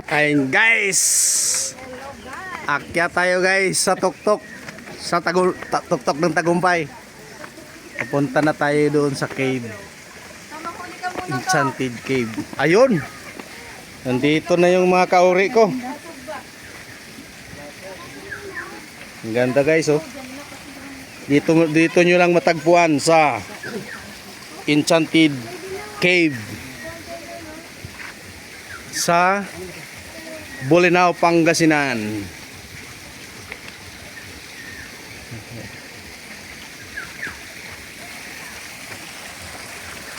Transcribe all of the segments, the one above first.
Ayun guys, akyat tayo guys sa tuktok sa tuktok ng Tagumpay. Papunta na tayo doon sa cave, Enchanted Cave. Ayun, nandito na yung mga kauri ko. Ang ganda guys, oh. Dito nyo lang matagpuan sa Enchanted Cave sa Bolinao, Pangasinan.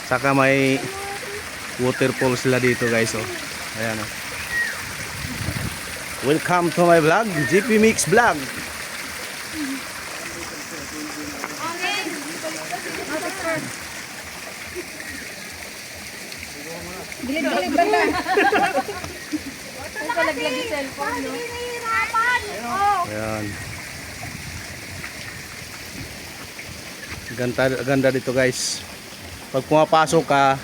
Saka may waterfall sila dito guys, oh. Ayan, oh. Welcome to my vlog, GP Mix Vlog. Gilig-gilig ba na? Ang kalaglag yung cellphone, no? Ayan. Ganda dito guys. Pag pumapasok ka,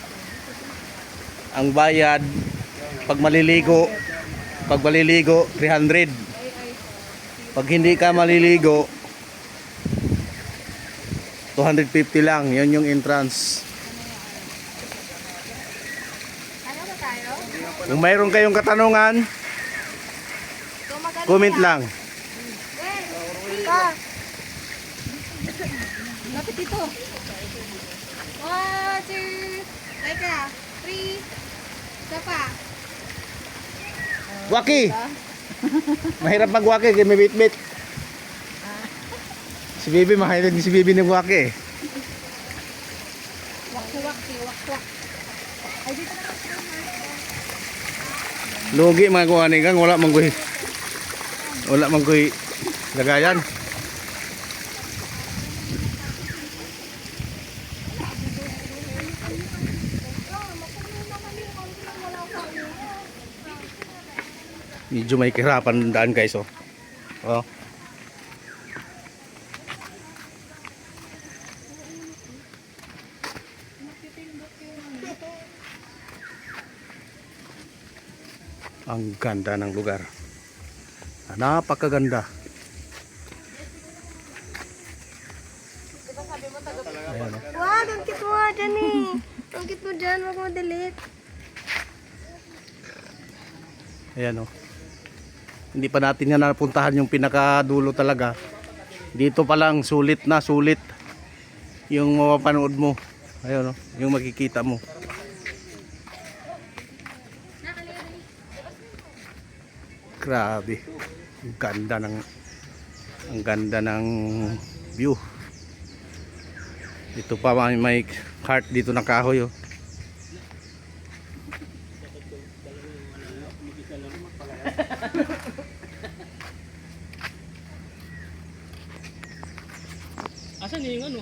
ang bayad pag maliligo 300. Pag hindi ka maliligo 250 lang. Yun yung entrance. Kung mayroon kayong katanungan, comment lang. Lapit dito. 1, 2, teka, 3, isa pa. Waki! Mahirap mag-waki, kaya may bit-bit. Si Bibi, mahirap din si Bibi ng waki. Wak-wak. Ay, dito na lang. Lugi mga kuhanin kang, wala manggoy lagayan. Medyo may kahirapan daan guys, oh. Oh. Ang ganda ng lugar. Napakaganda. Ayan, oh. Wow, ang cute mo dyan eh. Ang cute mo dyan, wag mo delete. Ayan, oh. Hindi pa natin nga napuntahan yung pinakadulo talaga. Dito pa lang sulit na sulit yung mapapanood mo. Ayun, oh, yung makikita mo. Grabe. Ang ganda ng view. Ito pa may cart dito na kahoy, oh. Asan yung ano?